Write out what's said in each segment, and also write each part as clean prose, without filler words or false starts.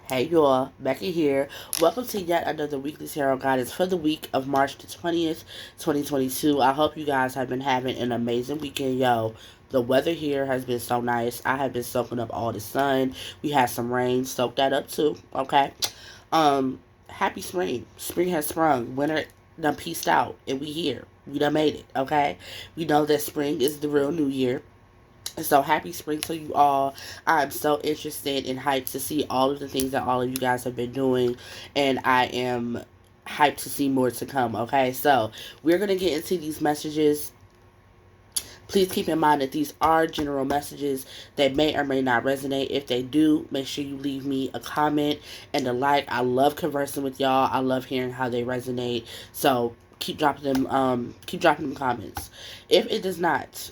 Hey y'all, Becky here. Welcome to yet another weekly tarot guidance for the week of March the 20th, 2022. I hope you guys have been having an amazing weekend, yo. The weather here has been so nice. I have been soaking up all the sun. We had some rain, soak that up too, okay? Happy spring. Spring has sprung. Winter done peaced out, and we here. We done made it, okay? We know that spring is the real new year. So happy spring to you all. I'm so interested and hyped to see all of the things that all of you guys have been doing. And I am hyped to see more to come. Okay, so we're going to get into these messages. Please keep in mind that these are general messages that may or may not resonate. If they do, make sure you leave me a comment and a like. I love conversing with y'all. I love hearing how they resonate. So keep dropping them comments. If it does not,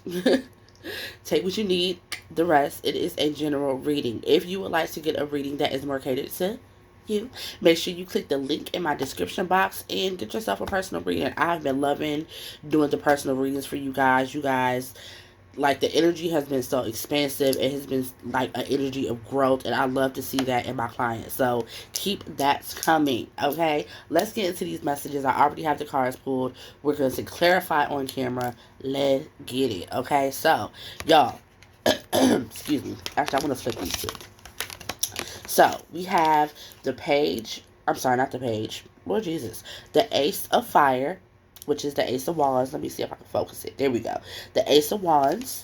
take what you need. The rest, it is a general reading. If you would like to get a reading that is more catered to you, make sure you click the link in my description box and get yourself a personal reading. I've been loving doing the personal readings for you guys. You guys, like, the energy has been so expansive. It has been like an energy of growth, and I love to see that in my clients. So keep that coming. Okay, let's get into these messages. I already have the cards pulled. We're going to clarify on camera. Let's get it. Okay, so y'all, excuse me, actually I want to flip these two. So we have the page, I'm sorry, not the page, Lord Jesus, the Ace of Fire, which is the Ace of Wands. Let me see if I can focus it. There we go. The Ace of Wands.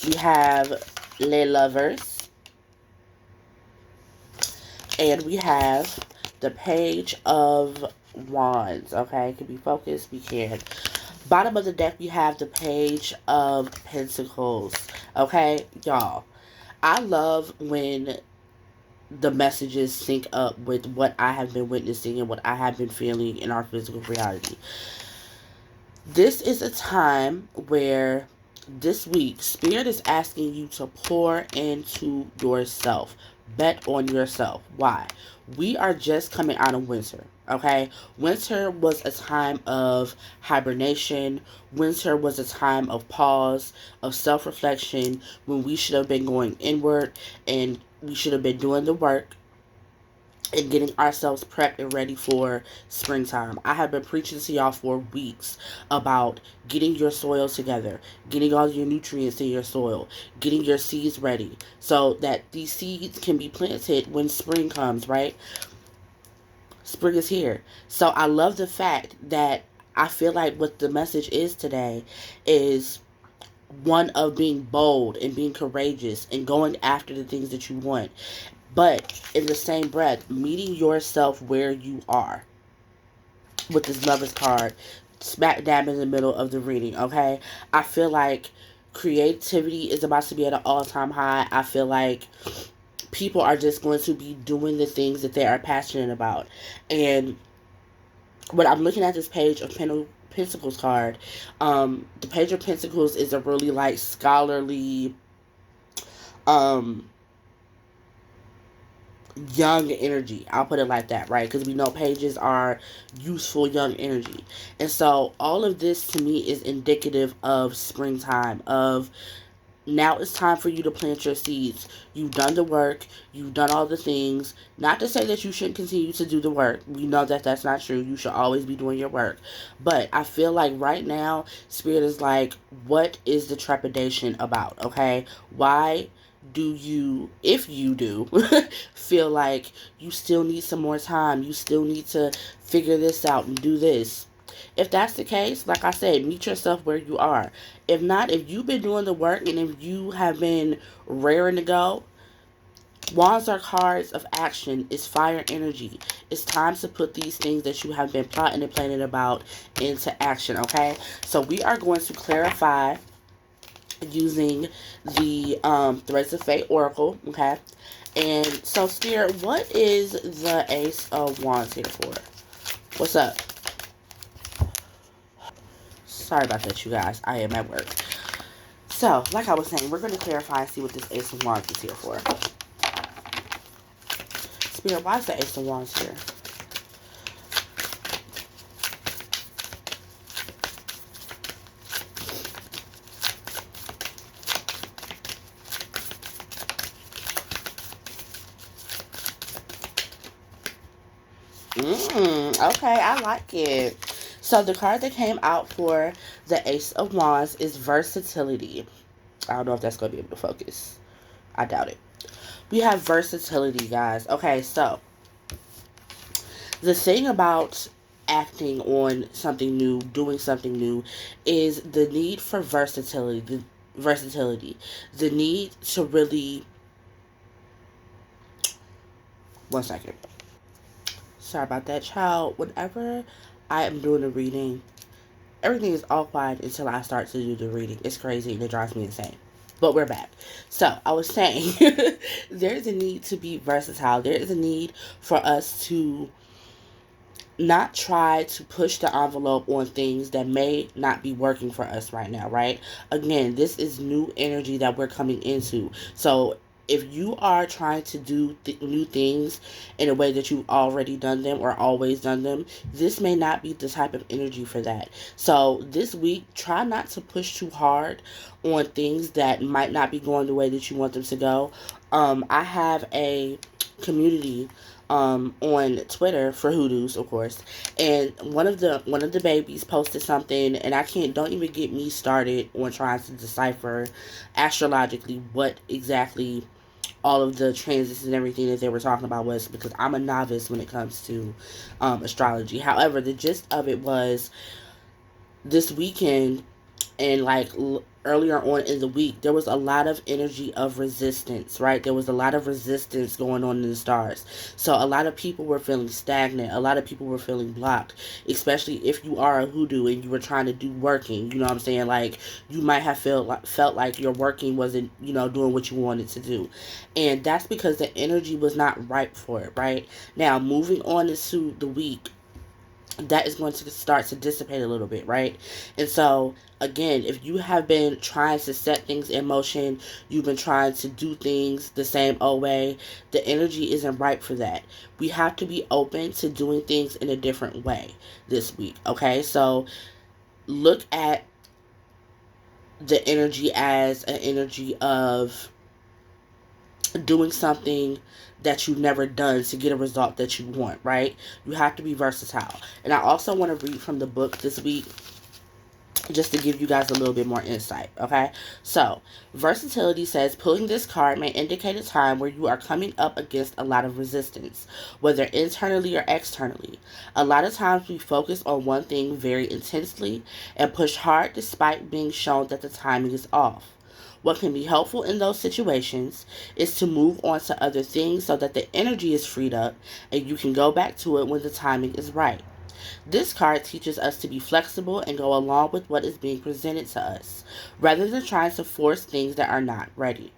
We have Les Lovers. And we have the Page of Wands. Okay, can be focused? We can. Bottom of the deck, we have the Page of Pentacles. Okay, y'all. I love when the messages sync up with what I have been witnessing and what I have been feeling in our physical reality. This is a time where this week, Spirit is asking you to pour into yourself. Bet on yourself. Why? We are just coming out of winter. Okay? Winter was a time of hibernation. Winter was a time of pause, of self reflection, when we should have been going inward and we should have been doing the work and getting ourselves prepped and ready for springtime. I have been preaching to y'all for weeks about getting your soil together, getting all your nutrients in your soil, getting your seeds ready so that these seeds can be planted when spring comes, right? Spring is here. So I love the fact that I feel like what the message is today is one of being bold and being courageous and going after the things that you want. But in the same breath, meeting yourself where you are with this Lovers card smack dab in the middle of the reading, okay? I feel like creativity is about to be at an all-time high. I feel like people are just going to be doing the things that they are passionate about. And when I'm looking at this Page of Pentacles card, the Page of Pentacles is a really, like, scholarly, young energy. I'll put it like that, right? Because we know pages are useful young energy. And so all of this to me is indicative of springtime, of now it's time for you to plant your seeds. You've done the work. You've done all the things. Not to say that you shouldn't continue to do the work. We know that that's not true. You should always be doing your work. But I feel like right now, Spirit is like, what is the trepidation about? Okay? Why do you, if you do, feel like you still need some more time? You still need to figure this out and do this. If that's the case, like I said, meet yourself where you are. If not, if you've been doing the work and if you have been raring to go, wands are cards of action. It's fire energy. It's time to put these things that you have been plotting and planning about into action, okay? So we are going to clarify using the Threads of Fate Oracle, okay? And so, Spirit, what is the Ace of Wands here for? What's up? Sorry about that, you guys. I am at work. So, like I was saying, we're going to clarify and see what this Ace of Wands is here for. Spirit, why is the Ace of Wands here? Okay, I like it. So the card that came out for the Ace of Wands is versatility. I don't know if that's going to be able to focus. I doubt it. We have versatility, guys. Okay, so the thing about acting on something new, doing something new, is the need for versatility. The need to really. One second. Sorry about that, child. Whenever I am doing a reading, everything is all quiet until I start to do the reading. It's crazy and it drives me insane. But we're back. So I was saying, there's a need to be versatile. There is a need for us to not try to push the envelope on things that may not be working for us right now, right? Again, this is new energy that we're coming into. So if you are trying to do new things in a way that you've already done them or always done them, this may not be the type of energy for that. So this week, try not to push too hard on things that might not be going the way that you want them to go. I have a community on Twitter for hoodoos, of course. And one of the babies posted something, and I can't. Don't even get me started on trying to decipher astrologically what exactly all of the transits and everything that they were talking about was, because I'm a novice when it comes to astrology. However, the gist of it was this weekend and like earlier on in the week, there was a lot of energy of resistance, right? There was a lot of resistance going on in the stars. So a lot of people were feeling stagnant. A lot of people were feeling blocked, especially if you are a hoodoo and you were trying to do working. You know what I'm saying? Like, you might have felt like your working wasn't, doing what you wanted to do. And that's because the energy was not ripe for it, right? Now, moving on into the week, that is going to start to dissipate a little bit, right? And so, again, if you have been trying to set things in motion, you've been trying to do things the same old way, the energy isn't ripe for that. We have to be open to doing things in a different way this week, okay? So, look at the energy as an energy of doing something that you've never done to get a result that you want, right? You have to be versatile. And I also want to read from the book this week just to give you guys a little bit more insight, okay? So, versatility says pulling this card may indicate a time where you are coming up against a lot of resistance, whether internally or externally. A lot of times we focus on one thing very intensely and push hard despite being shown that the timing is off. What can be helpful in those situations is to move on to other things so that the energy is freed up and you can go back to it when the timing is right. This card teaches us to be flexible and go along with what is being presented to us, rather than trying to force things that are not ready.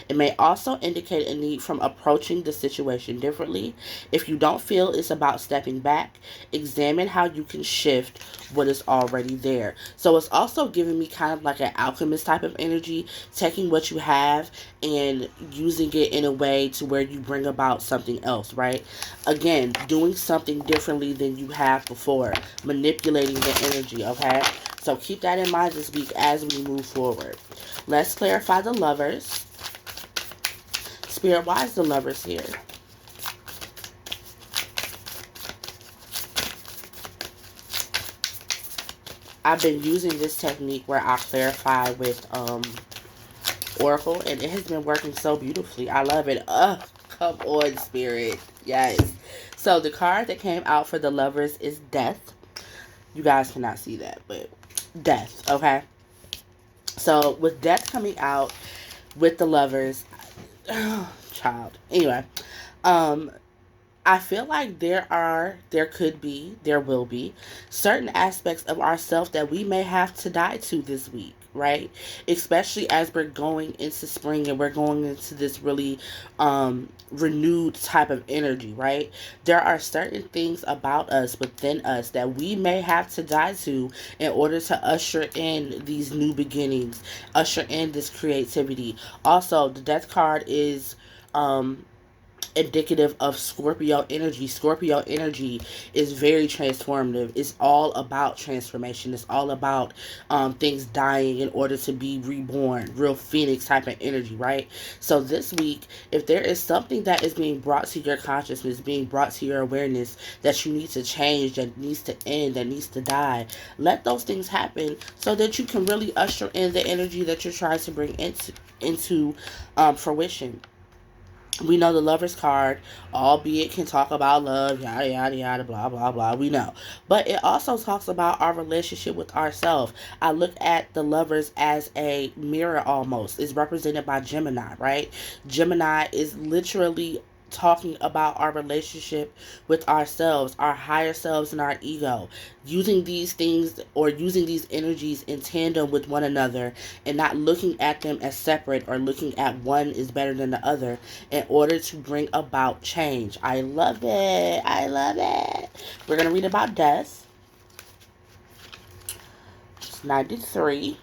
It may also indicate a need from approaching the situation differently. If you don't feel it's about stepping back, examine how you can shift what is already there. So it's also giving me kind of like an alchemist type of energy, taking what you have and using it in a way to where you bring about something else, right? Again, doing something differently than you have before, manipulating the energy, okay? So keep that in mind this week as we move forward. Let's clarify the lovers. Spirit, why is the lovers here? I've been using this technique where I clarify with Oracle, and it has been working so beautifully. I love it. Come on, Spirit. Yes. So the card that came out for the lovers is Death. You guys cannot see that, but Death, okay? So with Death coming out with the lovers, child. Anyway, um, I feel like there will be certain aspects of ourselves that we may have to die to this week, right? Especially as we're going into spring and we're going into this really renewed type of energy, right? There are certain things about us, within us, that we may have to die to in order to usher in these new beginnings, usher in this creativity. Also, the death card is indicative of Scorpio energy. Scorpio energy is very transformative. It's all about transformation. It's all about things dying in order to be reborn. Real phoenix type of energy, right? So this week, if there is something that is being brought to your consciousness, being brought to your awareness that you need to change, that needs to end, that needs to die, let those things happen so that you can really usher in the energy that you're trying to bring into fruition. We know the Lover's card, albeit can talk about love, yada yada yada, blah blah blah. We know, but it also talks about our relationship with ourselves. I look at the Lovers as a mirror almost. It's represented by Gemini, right? Gemini is literally talking about our relationship with ourselves, our higher selves, and our ego. Using these things or using these energies in tandem with one another and not looking at them as separate or looking at one is better than the other in order to bring about change. I love it. I love it. We're going to read about death. It's 93.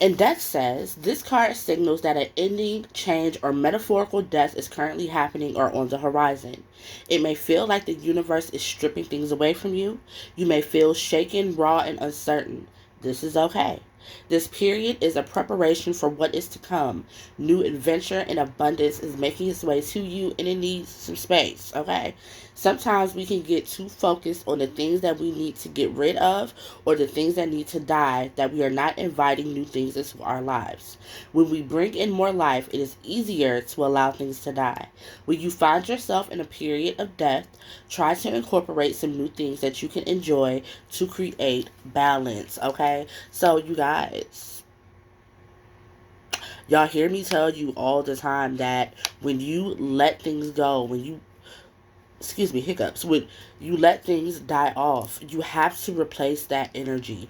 And death says, this card signals that an ending, change, or metaphorical death is currently happening or on the horizon. It may feel like the universe is stripping things away from you. You may feel shaken, raw, and uncertain. This is okay. This period is a preparation for what is to come. New adventure and abundance is making its way to you and it needs some space, okay? Sometimes we can get too focused on the things that we need to get rid of or the things that need to die that we are not inviting new things into our lives. When we bring in more life, it is easier to allow things to die. When you find yourself in a period of death, try to incorporate some new things that you can enjoy to create balance, okay? So, you guys, y'all hear me tell you all the time that when you let things go, when you excuse me, hiccups, when you let things die off, you have to replace that energy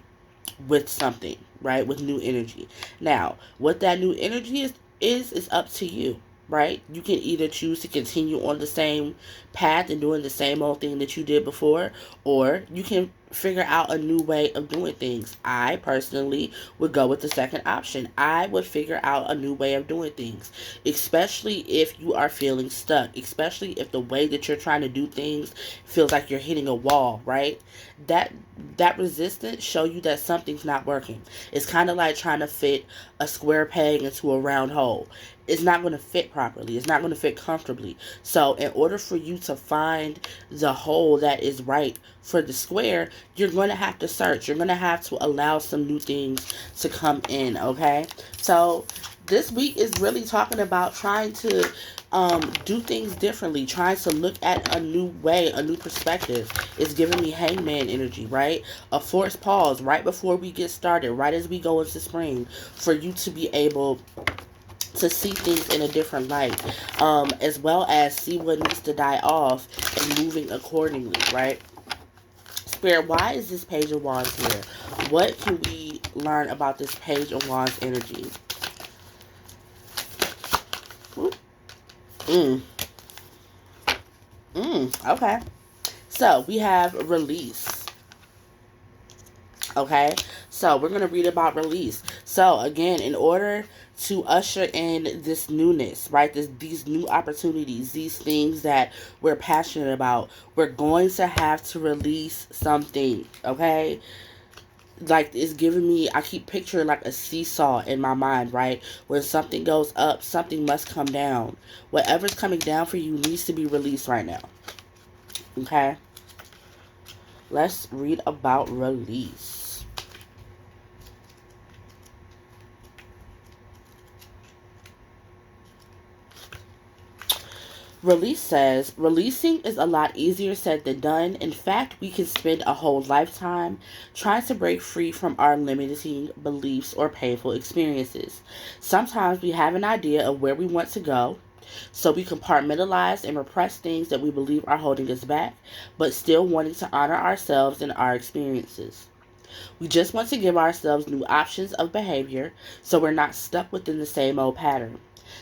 with something, right? With new energy. Now, what that new energy is up to you, right? You can either choose to continue on the same path and doing the same old thing that you did before, or you can figure out a new way of doing things. I personally would go with the second option. I would figure out a new way of doing things, especially if you are feeling stuck, especially if the way that you're trying to do things feels like you're hitting a wall, right? That that resistance show you that something's not working. It's kind of like trying to fit a square peg into a round hole. It's not going to fit properly. It's not going to fit comfortably. So in order for you to find the hole that is right for the square, you're going to have to search. You're going to have to allow some new things to come in, okay? So this week is really talking about trying to do things differently, trying to look at a new way, a new perspective. It's giving me hangman energy, right? A forced pause right before we get started, right as we go into spring, for you to be able to see things in a different light, as well as see what needs to die off and moving accordingly, right? Spirit, why is this Page of Wands here? What can we learn about this Page of Wands energy? Mm. Okay. So we have release. Okay. So we're going to read about release. So again, in order to usher in this newness, right? These new opportunities, these things that we're passionate about, we're going to have to release something. Okay. Like, it's giving me, I keep picturing like a seesaw in my mind, right? When something goes up, something must come down. Whatever's coming down for you needs to be released right now. Okay? Let's read about release. Release says, releasing is a lot easier said than done. In fact, we can spend a whole lifetime trying to break free from our limiting beliefs or painful experiences. Sometimes we have an idea of where we want to go, so we compartmentalize and repress things that we believe are holding us back, but still wanting to honor ourselves and our experiences. We just want to give ourselves new options of behavior so we're not stuck within the same old pattern.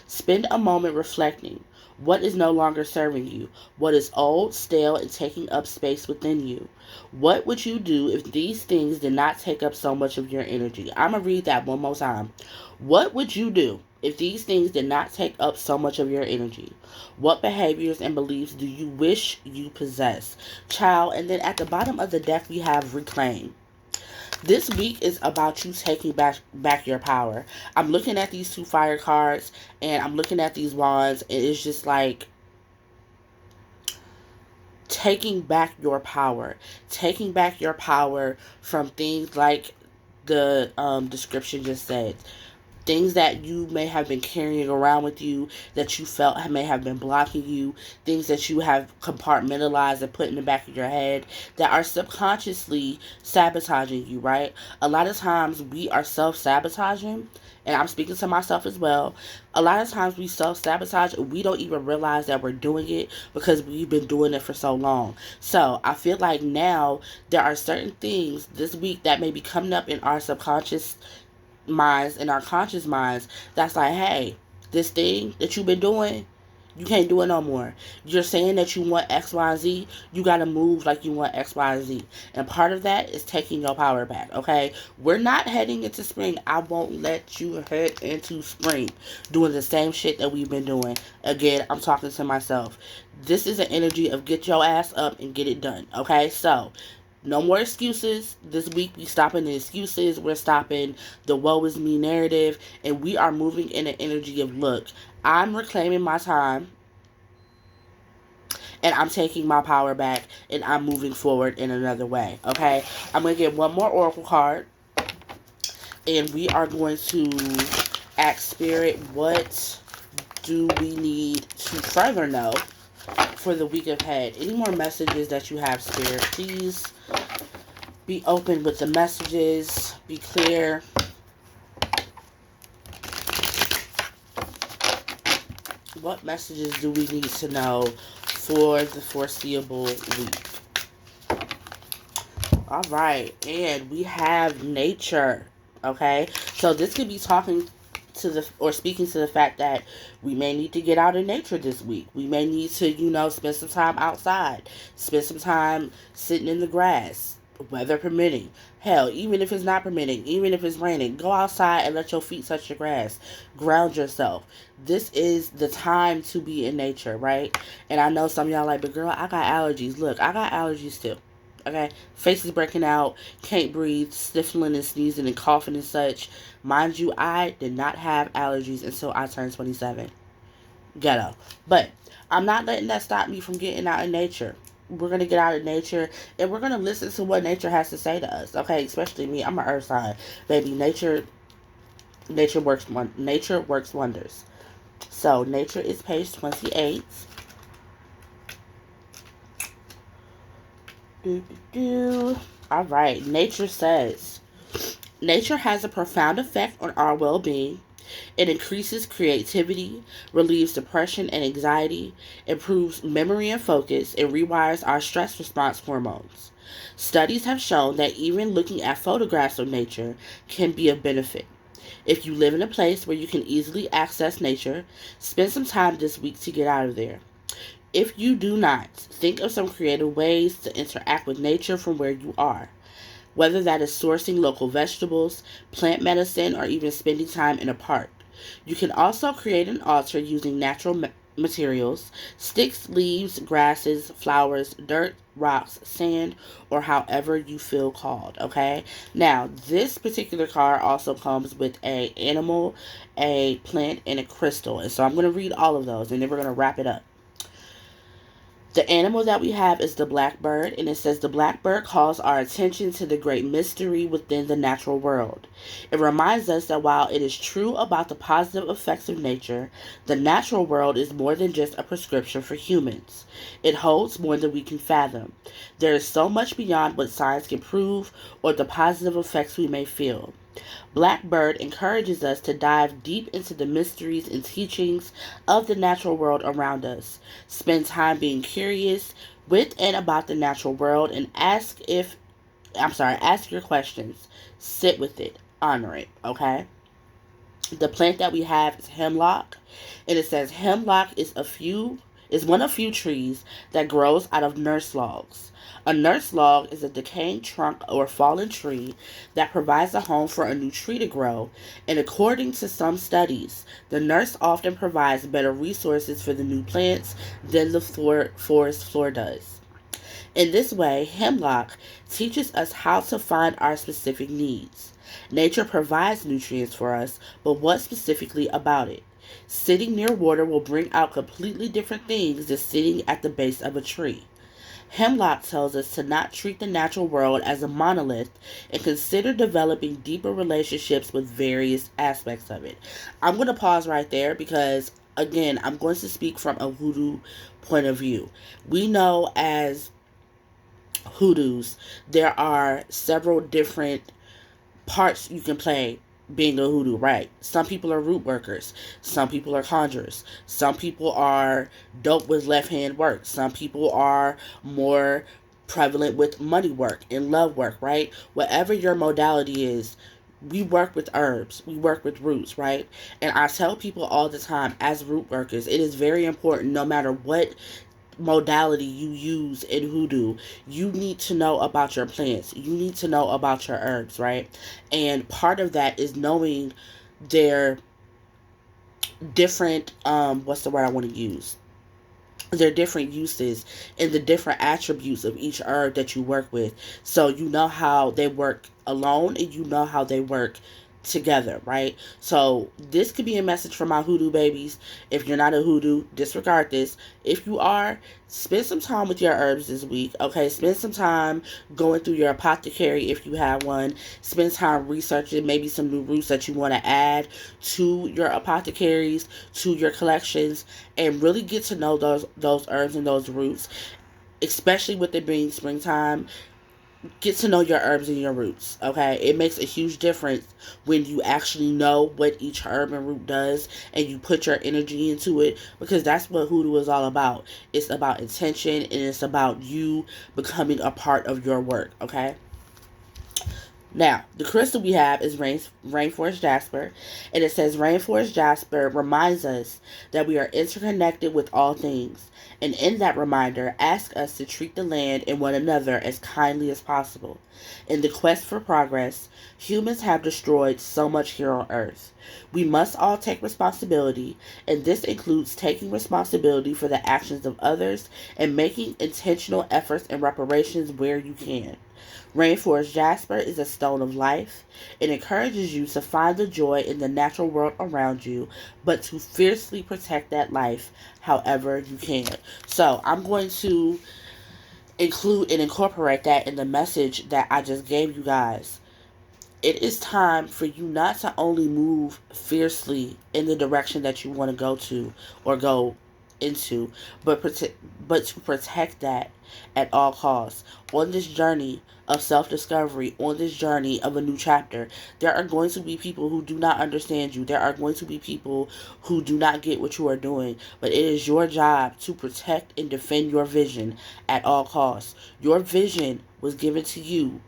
Spend a moment reflecting. What is no longer serving you? What is old, stale, and taking up space within you? What would you do if these things did not take up so much of your energy? I'm going to read that one more time. What would you do if these things did not take up so much of your energy? What behaviors and beliefs do you wish you possess? Child, and then at the bottom of the deck we have reclaim. This week is about you taking back your power. I'm looking at these two fire cards and I'm looking at these wands, and it's just like taking back your power. Taking back your power from things like the description just said, things that you may have been carrying around with you that you felt may have been blocking you, things that you have compartmentalized and put in the back of your head that are subconsciously sabotaging you, right? A lot of times we are self-sabotaging, and I'm speaking to myself as well. A lot of times we self-sabotage, we don't even realize that we're doing it because we've been doing it for so long. So I feel like now there are certain things this week that may be coming up in our subconscious minds and our conscious minds that's like, hey, this thing that you've been doing, you can't do it no more. You're saying that you want X, Y, and Z. You got to move like you want X, Y, and Z. And part of that is taking your power back, okay? We're not heading into spring. I won't let you head into spring doing the same shit that we've been doing. Again, I'm talking to myself. This is an energy of get your ass up and get it done, okay? So, no more excuses. This week we stopping the excuses. We're stopping the woe is me narrative. And we are moving in an energy of, look, I'm reclaiming my time. And I'm taking my power back. And I'm moving forward in another way. Okay? I'm going to get one more oracle card. And we are going to ask Spirit, what do we need to further know for the week ahead? Any more messages that you have, Spirit? Please be open with the messages. Be clear. What messages do we need to know for the foreseeable week? All right. And we have nature. Okay. So this could be talking to the, or speaking to the fact that we may need to get out in nature this week. We may need to, spend some time outside. Spend some time sitting in the grass, weather permitting. Hell, even if it's not permitting, even if it's raining, go outside and let your feet touch the grass. Ground yourself. This is the time to be in nature, right? And I know some of y'all like, but girl, I got allergies. Look, I got allergies too. Okay? Face is breaking out, can't breathe, sniffling and sneezing and coughing and such. Mind you, I did not have allergies until I turned 27. Ghetto. But I'm not letting that stop me from getting out in nature. We're going to get out in nature and we're going to listen to what nature has to say to us. Okay? Especially me. I'm an earth sign. Baby, nature works wonders. So, nature is page 28. All right. Nature says, nature has a profound effect on our well-being. It increases creativity, relieves depression and anxiety, improves memory and focus, and rewires our stress response hormones. Studies have shown that even looking at photographs of nature can be of benefit. If you live in a place where you can easily access nature, spend some time this week to get out of there. If you do not, think of some creative ways to interact with nature from where you are. Whether that is sourcing local vegetables, plant medicine, or even spending time in a park. You can also create an altar using natural materials, sticks, leaves, grasses, flowers, dirt, rocks, sand, or however you feel called, okay? Now, this particular card also comes with a animal, a plant, and a crystal. And so I'm going to read all of those, and then we're going to wrap it up. The animal that we have is the blackbird, and it says the blackbird calls our attention to the great mystery within the natural world. It reminds us that while it is true about the positive effects of nature, the natural world is more than just a prescription for humans. It holds more than we can fathom. There is so much beyond what science can prove or the positive effects we may feel. Blackbird encourages us to dive deep into the mysteries and teachings of the natural world around us. Spend time being curious with and about the natural world and ask your questions. Sit with it. Honor it. Okay? The plant that we have is hemlock. And it says hemlock is one of few trees that grows out of nurse logs. A nurse log is a decaying trunk or fallen tree that provides a home for a new tree to grow, and according to some studies, the nurse often provides better resources for the new plants than the forest floor does. In this way, hemlock teaches us how to find our specific needs. Nature provides nutrients for us, but what specifically about it? Sitting near water will bring out completely different things than sitting at the base of a tree. Hemlock tells us to not treat the natural world as a monolith and consider developing deeper relationships with various aspects of it. I'm going to pause right there because, again, I'm going to speak from a hoodoo point of view. We know as hoodoos, there are several different parts you can play being a hoodoo, right? Some people are root workers. Some people are conjurers. Some people are dope with left hand work. Some people are more prevalent with money work and love work, right? Whatever your modality is, we work with herbs. We work with roots, right? And I tell people all the time, as root workers, it is very important, no matter what modality you use in hoodoo, you need to know about your plants. You need to know about your herbs, right? And part of that is knowing their different what's the word I want to use? Their different uses and the different attributes of each herb that you work with. So you know how they work alone and you know how they work together, right? So this could be a message for my hoodoo babies. If you're not a hoodoo, disregard this. If you are, spend some time with your herbs this week, okay? Spend some time going through your apothecary if you have one. Spend time researching maybe some new roots that you want to add to your apothecaries, to your collections, and really get to know those herbs and those roots, especially with it being springtime. Get to know your herbs and your roots, okay? It makes a huge difference when you actually know what each herb and root does and you put your energy into it, because that's what hoodoo is all about. It's about intention and it's about you becoming a part of your work, okay? Now, the crystal we have is Rainforest Jasper, and it says Rainforest Jasper reminds us that we are interconnected with all things, and in that reminder, ask us to treat the land and one another as kindly as possible. In the quest for progress, humans have destroyed so much here on Earth. We must all take responsibility, and this includes taking responsibility for the actions of others and making intentional efforts and reparations where you can. Rainforest Jasper is a stone of life. It encourages you to find the joy in the natural world around you, but to fiercely protect that life however you can. So I'm going to include and incorporate that in the message that I just gave you guys. It is time for you not to only move fiercely in the direction that you want to go to or go into, but to protect that at all costs. On this journey of self-discovery, on this journey of a new chapter, there are going to be people who do not understand you. There are going to be people who do not get what you are doing, but it is your job to protect and defend your vision at all costs. Your vision was given to you,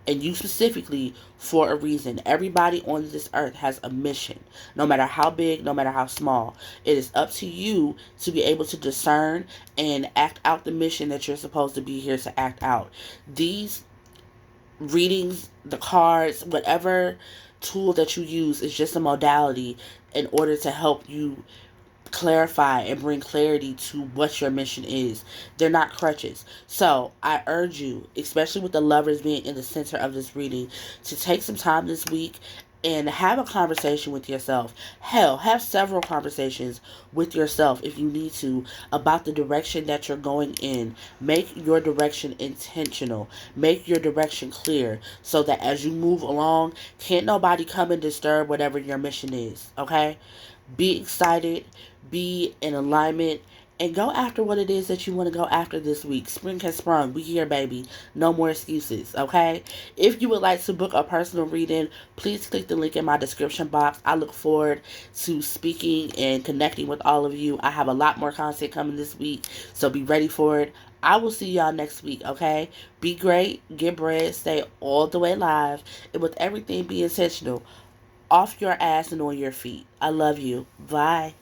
and you specifically, for a reason. Everybody on this earth has a mission, no matter how big, no matter how small. It is up to you to be able to discern and act out the mission that you're supposed to be here to act out. These readings, the cards, whatever tool that you use is just a modality in order to help you clarify and bring clarity to what your mission is. They're not crutches. So I urge you, especially with the lovers being in the center of this reading, to take some time this week and have a conversation with yourself. Hell, have several conversations with yourself if you need to about the direction that you're going in. Make your direction intentional. Make your direction clear so that as you move along, can't nobody come and disturb whatever your mission is, okay? Be excited, be in alignment, and go after what it is that you want to go after this week. Spring has sprung. We here, baby. No more excuses, okay? If you would like to book a personal reading, please click the link in my description box. I look forward to speaking and connecting with all of you. I have a lot more content coming this week, so be ready for it. I will see y'all next week, okay? Be great, get bread, stay all the way live, and with everything, be intentional. Off your ass and on your feet. I love you. Bye.